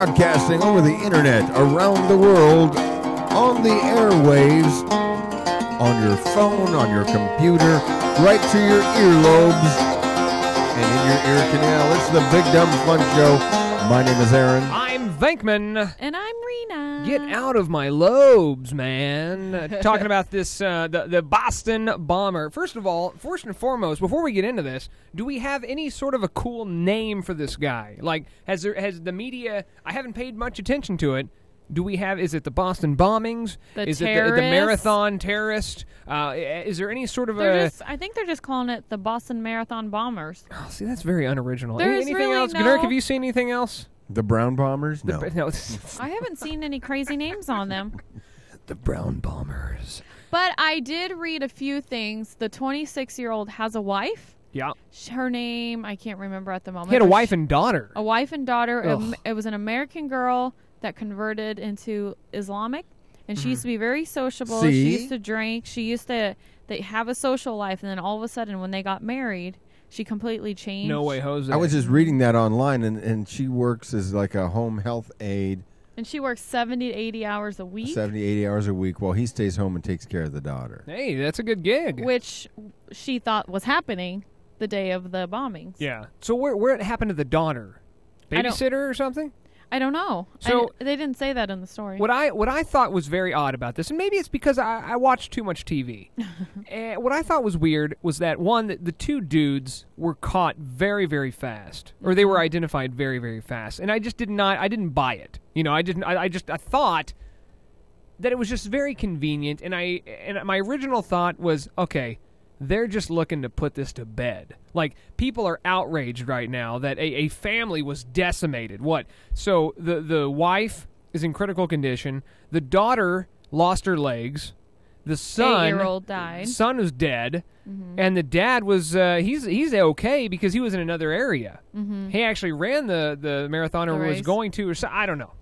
Broadcasting over the internet, around the world, on the airwaves, on your phone, on your computer, right to your earlobes, and in your ear canal. It's the Big Dumb Fun Show. My name is Aaron. I'm Venkman. And I'm Rena. Get out of my lobes, man. Talking about this, the Boston bomber. First of all, first and foremost, before we get into this, do we have any sort of a cool name for this guy? Like, has the media, I haven't paid much attention to it. Do we have, is it the Boston bombings? Is it the marathon terrorist? Is there any sort of I think they're just calling it the Boston Marathon Bombers. Oh, see, that's very unoriginal. Anything really else? no... Gnurk, have you seen anything else? The Brown Bombers? No. No. I haven't seen any crazy names on them. The Brown Bombers. But I did read a few things. The 26-year-old has a wife. Yeah. Her name, I can't remember at the moment. He had a wife and daughter. A wife and daughter. Ugh. It was an American girl that converted into Islamic. And she used to be very sociable. See? She used to drink. She used to have a social life. And then all of a sudden, when they got married, she completely changed. No way, Jose. I was just reading that online, and she works as like a home health aide. And she works 70 to 80 hours a week. 70, 80 hours a week while he stays home and takes care of the daughter. Hey, that's a good gig. Which she thought was happening the day of the bombings. Yeah. So where it happened to the daughter? Babysitter or something? I don't know. So they didn't say that in the story. What I thought was very odd about this, and maybe it's because I watch too much TV. What I thought was weird was that, one, the two dudes were caught very, very fast, or they were identified very, very fast, and I didn't buy it. You know, I thought that it was just very convenient, and my original thought was, okay, they're just looking to put this to bed. Like, people are outraged right now that a family was decimated. What? So the wife is in critical condition. The daughter lost her legs. The son, 8-year-old died. Son was dead. Mm-hmm. And the dad was, he's okay because he was in another area. Mm-hmm. He actually ran the marathon or was going to, or so, I don't know.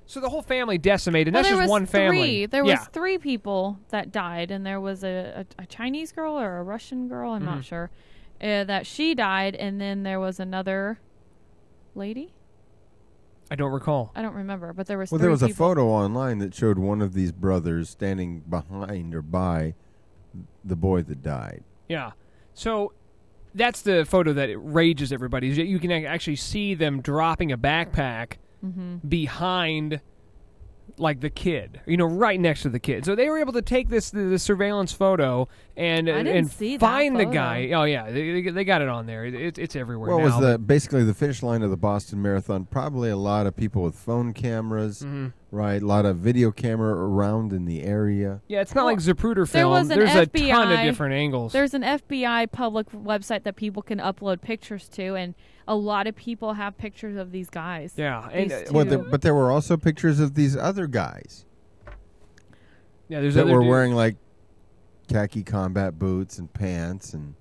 So the whole family decimated. Well, that's just one family. There was three people that died, and there was a Chinese girl or a Russian girl, I'm not sure, that she died, and then there was another lady. I don't recall. I don't remember, but there was Well, there was a photo online that showed one of these brothers standing behind or by the boy that died. Yeah. So that's the photo that rages everybody. You can actually see them dropping a backpack behind, like, the kid, right next to the kid. So they were able to take the surveillance photo and find the guy. Oh yeah, they got it on there. It's everywhere. Well, now. Was basically the finish line of the Boston Marathon? Probably a lot of people with phone cameras, right? A lot of video camera around in the area. Yeah, it's not like Zapruder film. There's a ton of different angles. There's an FBI public website that people can upload pictures to, and a lot of people have pictures of these guys. Yeah, but there were also pictures of these other guys. Yeah, there's that were wearing like khaki combat boots and pants and.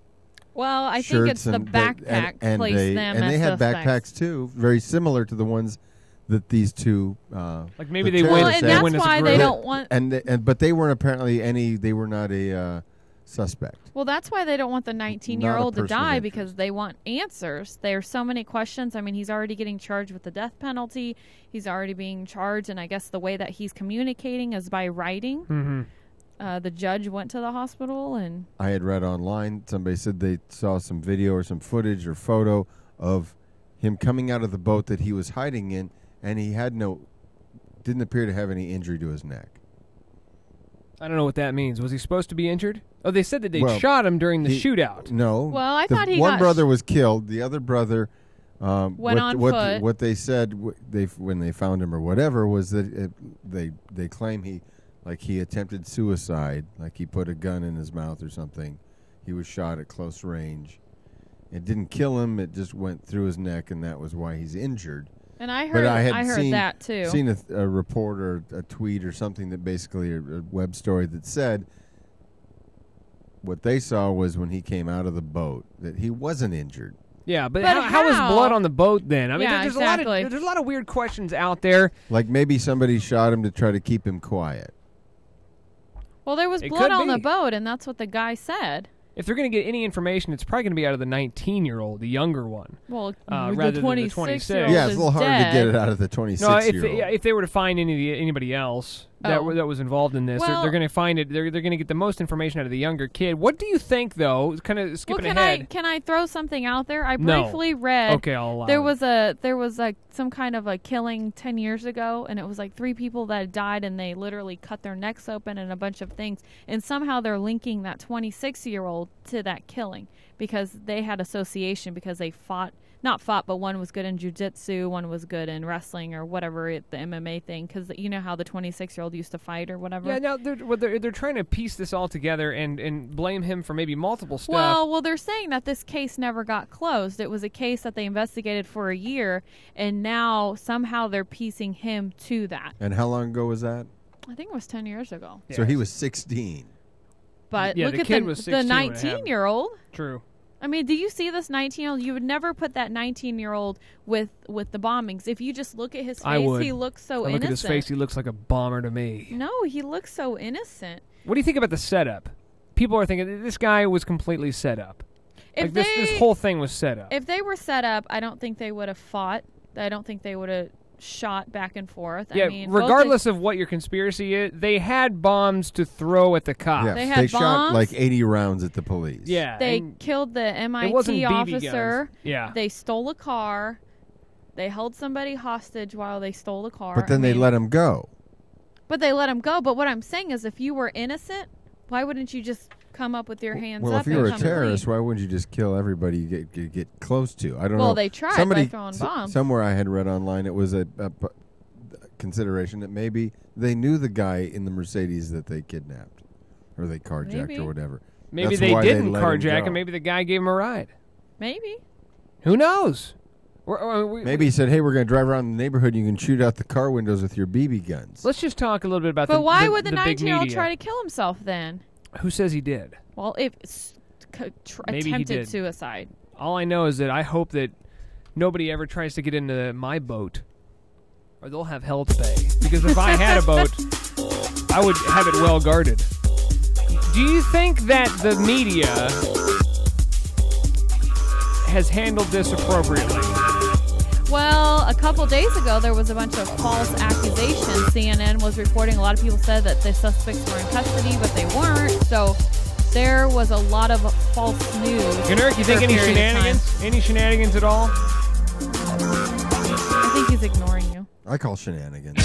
Well, I think it's the backpack placed them and as they had suspects. backpacks too, very similar to the ones that these two. Like maybe they went. And that's why they don't want. But they weren't apparently any. They were not a suspect. Well, that's why they don't want the 19-year-old to die, because they want answers. There are so many questions. I mean, he's already getting charged with the death penalty. He's already being charged, and I guess the way that he's communicating is by writing. Mm-hmm. The judge went to the hospital, and I had read online, somebody said they saw some video or some footage or photo of him coming out of the boat that he was hiding in, and he had didn't appear to have any injury to his neck. I don't know what that means. Was he supposed to be injured? Oh, they said that they shot him during the shootout. No. Well, I thought he one brother was killed. The other brother went on foot. What they said when they found him or whatever was that they claim he attempted suicide, like he put a gun in his mouth or something. He was shot at close range. It didn't kill him. It just went through his neck, and that was why he's injured. And I heard that too. Seen a report or a tweet or something that basically a web story that said what they saw was when he came out of the boat that he wasn't injured. Yeah, but how was blood on the boat then? I mean, there's a lot of weird questions out there. Like maybe somebody shot him to try to keep him quiet. Well, there was blood on the boat, and that's what the guy said. if they're going to get any information, it's probably going to be out of the 19-year-old, the younger one. Well, rather the than the 26-year-old Yeah, it's a little hard dead. to get it out of the 26-year-old. No, if they were to find anybody else that was involved in this, Well, they're going to find it. They're going to get the most information out of the younger kid. What do you think, though? Kind of skipping ahead. Can I throw something out there? I No. briefly read. Okay, I'll allow There it. was like some kind of a killing 10 years ago, and it was like 3 people that died, and they literally cut their necks open and a bunch of things, and somehow they're linking that 26-year-old to that killing because they had association because they not fought, but one was good in jiu-jitsu, one was good in wrestling or whatever, the MMA thing, because you know how the 26-year-old used to fight or whatever. Yeah, now they're trying to piece this all together and blame him for maybe multiple stuff. Well, they're saying that this case never got closed. It was a case that they investigated for a year, and now somehow they're piecing him to that. And how long ago was that? I think it was 10 years ago. So he was 16. But Yeah, look the at kid was 16 the when it happened. 19-year-old. True. I mean, do you see this 19-year-old? You would never put that 19-year-old with the bombings. If you just look at his I face, would. he looks so I innocent. look at his face; he looks like a bomber to me. No, he looks so innocent. What do you think about the setup? People are thinking this guy was completely set up. If Like this whole thing was set up. If they were set up, I don't think they would have fought. I don't think they would have shot back and forth. Yeah, I mean, regardless of what your conspiracy is, they had bombs to throw at the cops. Yeah, They had shot bombs. like 80 rounds at the police. Yeah, they and killed the it wasn't MIT BB officer. guns. Yeah, They stole a car. They held somebody hostage while they stole the car. But then they let him go. But they let him go. But what I'm saying is, if you were innocent, why wouldn't you just come up with your hands Well, up? if you were and a come terrorist, clean? why wouldn't you just kill everybody you get close to? I don't know. Well, they tried by throwing bombs. Somewhere I had read online it was a consideration that maybe they knew the guy in the Mercedes that they kidnapped or they carjacked Maybe. or whatever. maybe That's they why didn't let him carjack go. him. Maybe the guy gave him a ride. Maybe. Who knows? Maybe he said, "Hey, we're going to drive around the neighborhood. And you can shoot out the car windows with your BB guns." Let's just talk a little bit about But why would the big 19-year-old media. try to kill himself then? Who says he did? Well, if Maybe he attempted did. suicide. All I know is that I hope that nobody ever tries to get into my boat, or they'll have hell to pay. Because if I had a boat, I would have it well guarded. Do you think that the media has handled this appropriately? Well, a couple days ago, there was a bunch of false accusations. CNN was reporting. A lot of people said that the suspects were in custody, but they weren't. So there was a lot of false news. Guneric, you think for a any period of shenanigans? time. Any shenanigans at all? I think he's ignoring you. I call shenanigans.